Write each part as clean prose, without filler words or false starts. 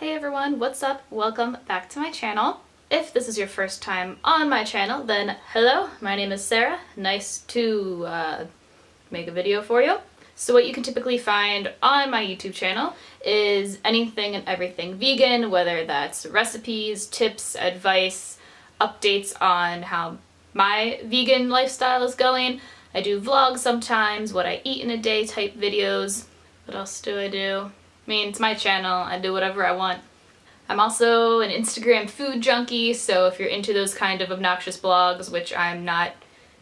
Hey everyone, what's up? Welcome back to my channel. If this is your first time on my channel, then hello, my name is Sarah. Nice to make a video for you. So what you can typically find on my YouTube channel is anything and everything vegan, whether that's recipes, tips, advice, updates on how my vegan lifestyle is going. I do vlogs sometimes, what I eat in a day type videos. What else do I do? I mean, it's my channel, I do whatever I want. I'm also an Instagram food junkie, so if you're into those kind of obnoxious blogs, which I'm not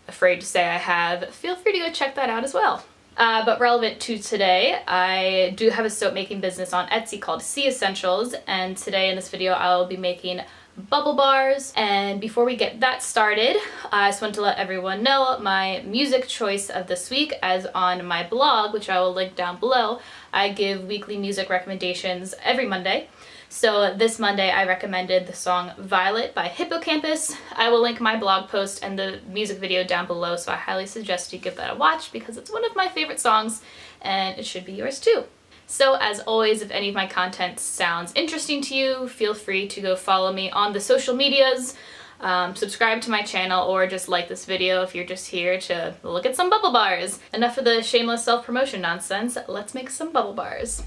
afraid to say I have, feel free to go check that out as well. But relevant to today, I do have a soap making business on Etsy called Sea Essentials, and today in this video I'll be making bubble bars. And before we get that started, I just want to let everyone know my music choice of this week, as on my blog, which I will link down below, I give weekly music recommendations every Monday. So this Monday I recommended the song Violet by Hippocampus. I will link my blog post and the music video down below, so I highly suggest you give that a watch because it's one of my favorite songs and it should be yours too. So as always, if any of my content sounds interesting to you, feel free to go follow me on the social medias, subscribe to my channel, or just like this video if you're just here to look at some bubble bars. Enough of the shameless self-promotion nonsense, let's make some bubble bars.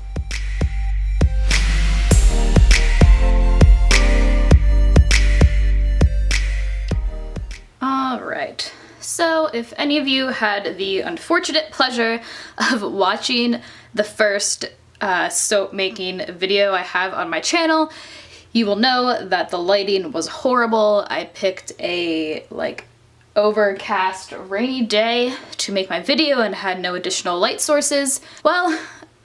Alright, so if any of you had the unfortunate pleasure of watching the first soap making video I have on my channel, you will know that the lighting was horrible. I picked a overcast rainy day to make my video and had no additional light sources. Well,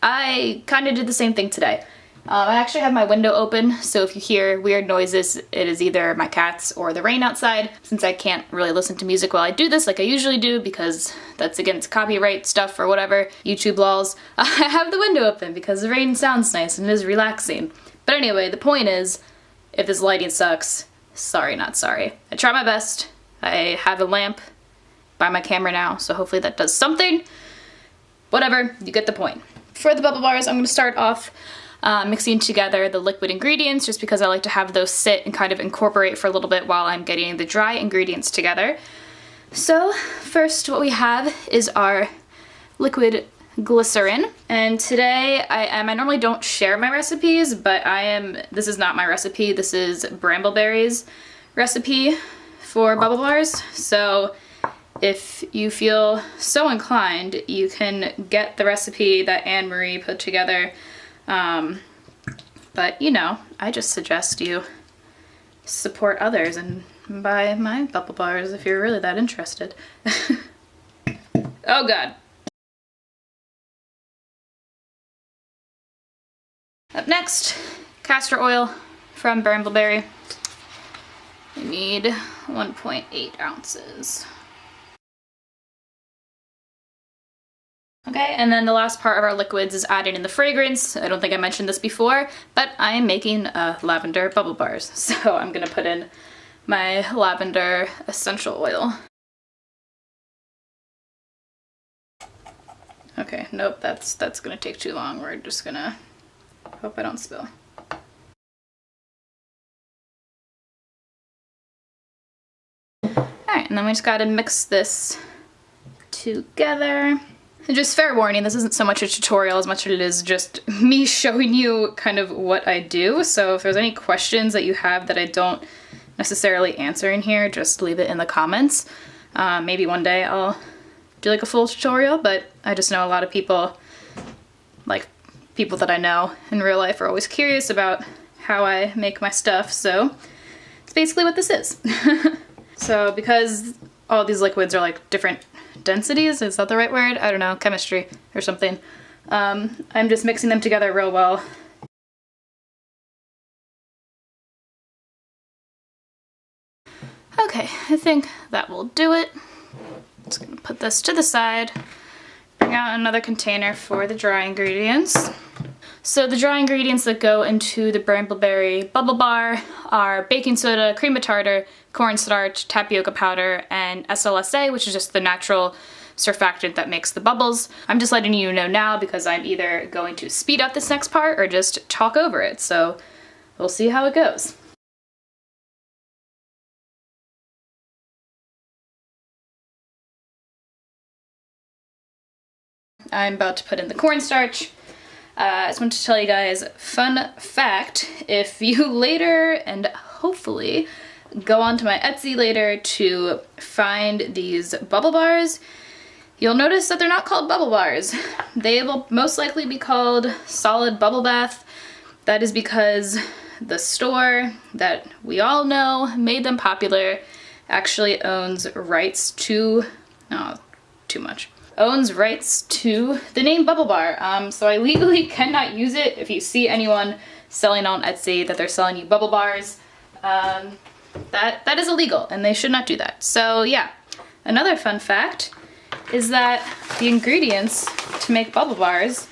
I kind of did the same thing today. I actually have my window open, so if you hear weird noises, it is either my cats or the rain outside, since I can't really listen to music while I do this like I usually do because that's against copyright stuff or whatever, YouTube laws. I have the window open because the rain sounds nice and is relaxing. But anyway, the point is, if this lighting sucks, sorry not sorry. I try my best. I have a lamp by my camera now, so hopefully that does something. Whatever, you get the point. For the bubble bars, I'm going to start off mixing together the liquid ingredients, just because I like to have those sit and kind of incorporate for a little bit while I'm getting the dry ingredients together. So first what we have is our liquid glycerin, and today I normally don't share my recipes, but this is not my recipe, this is Brambleberry's recipe for bubble bars. So if you feel so inclined, you can get the recipe that Anne-Marie put together. But you know, I just suggest you support others and buy my bubble bars if you're really that interested. Oh god. Up next, castor oil from Brambleberry. We need 1.8 ounces. Okay, and then the last part of our liquids is adding in the fragrance. I don't think I mentioned this before, but I am making lavender bubble bars. So I'm gonna put in my lavender essential oil. Okay, nope, that's gonna take too long. We're just gonna hope I don't spill. Alright, and then we just gotta mix this together. And just fair warning, this isn't so much a tutorial as much as it is just me showing you kind of what I do. So if there's any questions that you have that I don't necessarily answer in here, just leave it in the comments. Maybe one day I'll do like a full tutorial, but I just know a lot of people, like people that I know in real life, are always curious about how I make my stuff. So it's basically what this is. So because all these liquids are like different densities, is that the right word? I don't know, chemistry or something. I'm just mixing them together real well. Okay, I think that will do it. Just gonna put this to the side, bring out another container for the dry ingredients. So the dry ingredients that go into the Brambleberry bubble bar are baking soda, cream of tartar, cornstarch, tapioca powder, and SLSA, which is just the natural surfactant that makes the bubbles. I'm just letting you know now because I'm either going to speed up this next part or just talk over it. So we'll see how it goes. I'm about to put in the cornstarch. I just want to tell you guys, fun fact, if you later and hopefully go onto my Etsy later to find these bubble bars, you'll notice that they're not called bubble bars. They will most likely be called solid bubble bath. That is because the store that we all know made them popular actually owns rights to, owns rights to the name Bubble Bar. So I legally cannot use it. If you see anyone selling on Etsy that they're selling you bubble bars, that is illegal and they should not do that. So yeah, another fun fact is that the ingredients to make bubble bars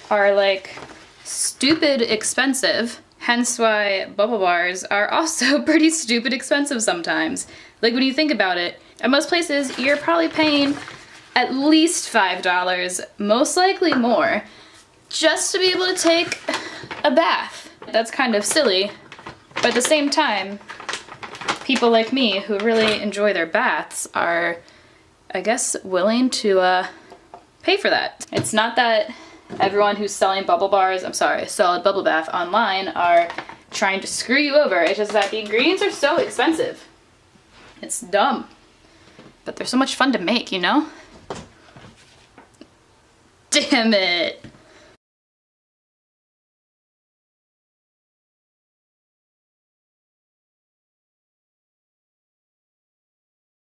are like stupid expensive, hence why bubble bars are also pretty stupid expensive sometimes. Like when you think about it, at most places you're probably paying at least $5, most likely more, just to be able to take a bath. That's kind of silly, but at the same time, people like me who really enjoy their baths are, I guess, willing to pay for that. It's not that everyone who's selling bubble bars, solid bubble bath online are trying to screw you over. It's just that the ingredients are so expensive. It's dumb, but they're so much fun to make, you know? Damn it!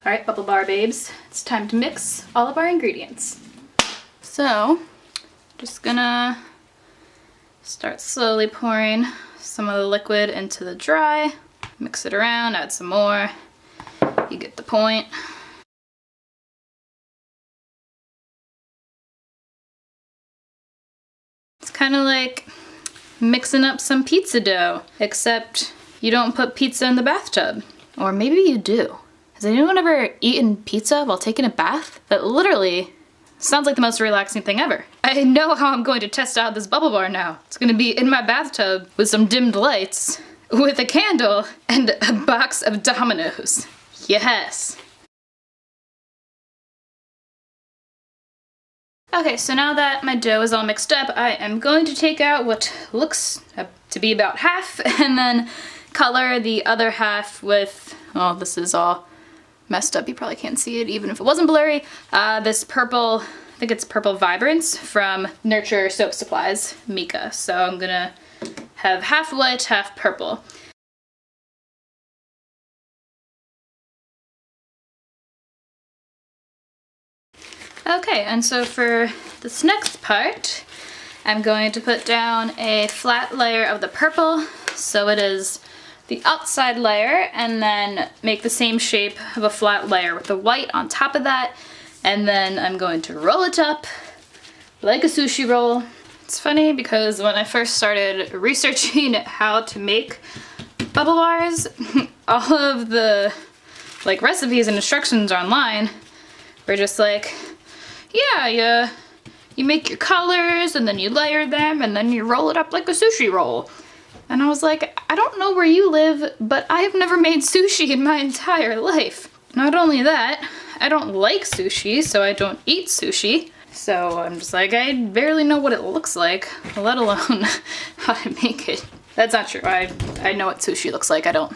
Alright, bubble bar babes, it's time to mix all of our ingredients. So, just gonna start slowly pouring some of the liquid into the dry, mix it around, add some more, you get the point. It's kind of like mixing up some pizza dough, except you don't put pizza in the bathtub. Or maybe you do. Has anyone ever eaten pizza while taking a bath? That literally sounds like the most relaxing thing ever. I know how I'm going to test out this bubble bar now. It's gonna be in my bathtub with some dimmed lights, with a candle, and a box of Dominoes. Yes. Okay, so now that my dough is all mixed up, I am going to take out what looks to be about half and then color the other half with, oh, this is all messed up. You probably can't see it even if it wasn't blurry. This purple, I think it's Purple Vibrance from Nurture Soap Supplies, Mica. So I'm gonna have half white, half purple. Okay, and so for this next part, I'm going to put down a flat layer of the purple, so it is the outside layer, and then make the same shape of a flat layer with the white on top of that, and then I'm going to roll it up like a sushi roll. It's funny because when I first started researching how to make bubble bars, all of the like recipes and instructions online were just like, yeah, you make your colors and then you layer them and then you roll it up like a sushi roll. And I was like, I don't know where you live, but I have never made sushi in my entire life. Not only that, I don't like sushi, so I don't eat sushi. So I'm just like, I barely know what it looks like, let alone how to make it. That's not true. I know what sushi looks like. I don't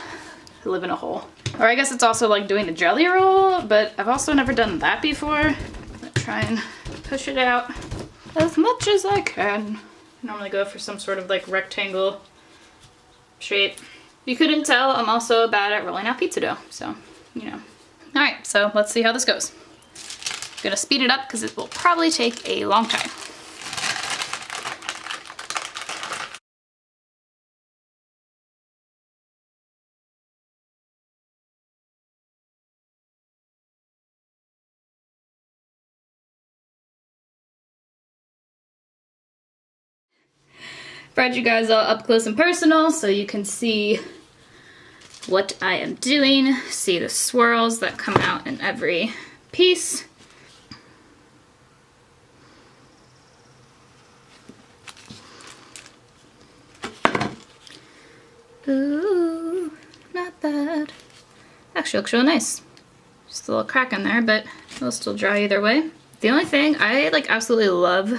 live in a hole. Or I guess it's also like doing a jelly roll, but I've also never done that before. Try and push it out as much as I can. I normally go for some sort of like rectangle shape. You couldn't tell, I'm also bad at rolling out pizza dough, so, you know. Alright, so let's see how this goes. I'm gonna speed it up because it will probably take a long time. Brought you guys all up close and personal so you can see what I am doing. See the swirls that come out in every piece. Ooh, not bad. Actually looks real nice. Just a little crack in there, but it'll still dry either way. The only thing, I like absolutely love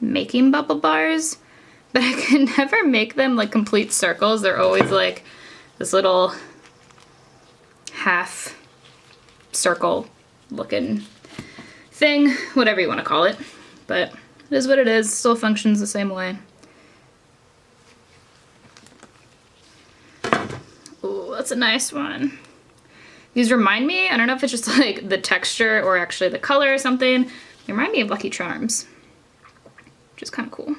making bubble bars, but I can never make them like complete circles. They're always like this little half circle looking thing, whatever you want to call it. But it is what it is, still functions the same way. Oh, that's a nice one. These remind me, I don't know if it's just like the texture or actually the color or something, they remind me of Lucky Charms, which is kind of cool.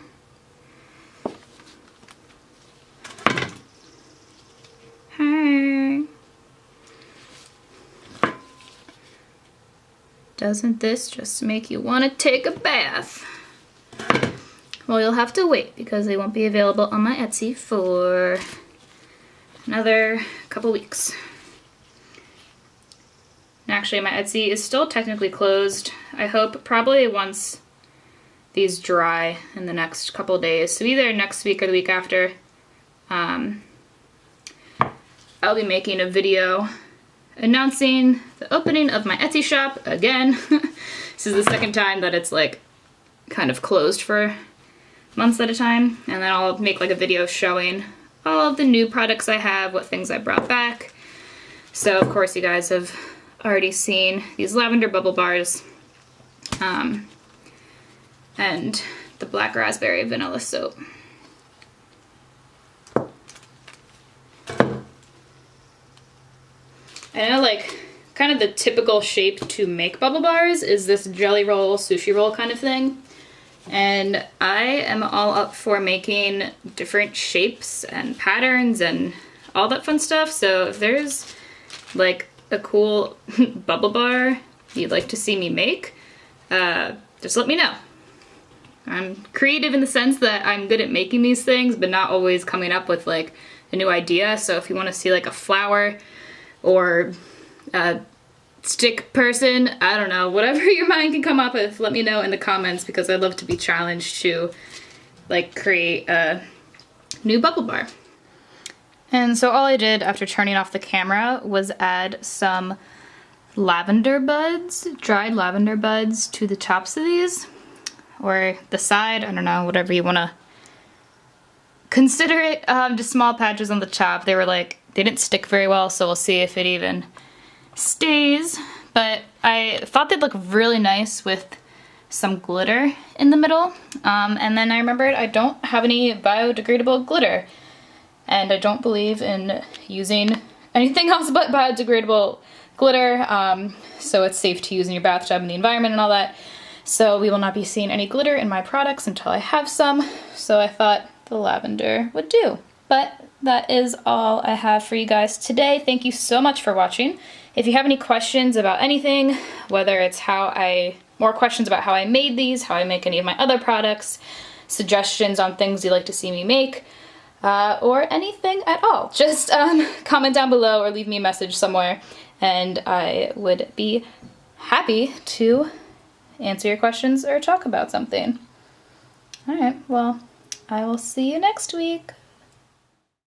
Hey. Doesn't this just make you want to take a bath? Well, you'll have to wait because they won't be available on my Etsy for another couple weeks. And actually, my Etsy is still technically closed. I hope probably once these dry in the next couple of days, so either next week or the week after, I'll be making a video announcing the opening of my Etsy shop again. This is the second time that it's like kind of closed for months at a time, and then I'll make like a video showing all of the new products I have, what things I brought back. So of course you guys have already seen these lavender bubble bars and the black raspberry vanilla soap. I know like kind of the typical shape to make bubble bars is this jelly roll, sushi roll kind of thing. And I am all up for making different shapes and patterns and all that fun stuff. So if there's like a cool bubble bar you'd like to see me make, just let me know. I'm creative in the sense that I'm good at making these things, but not always coming up with like a new idea. So if you want to see like a flower or a stick person, I don't know, whatever your mind can come up with, let me know in the comments because I'd love to be challenged to like create a new bubble bar. And so all I did after turning off the camera was add some lavender buds, dried lavender buds to the tops of these, or the side, I don't know, whatever you want to consider it. Just small patches on the top. They were like, they didn't stick very well, so we'll see if it even stays. But I thought they'd look really nice with some glitter in the middle. And then I remembered I don't have any biodegradable glitter. And I don't believe in using anything else but biodegradable glitter, so it's safe to use in your bathtub and the environment and all that. So we will not be seeing any glitter in my products until I have some, so I thought the lavender would do. But that is all I have for you guys today. Thank you so much for watching. If you have any questions about anything, whether it's more questions about how I made these, how I make any of my other products, suggestions on things you'd like to see me make, or anything at all, just comment down below or leave me a message somewhere and I would be happy to answer your questions or talk about something. Alright, well, I will see you next week.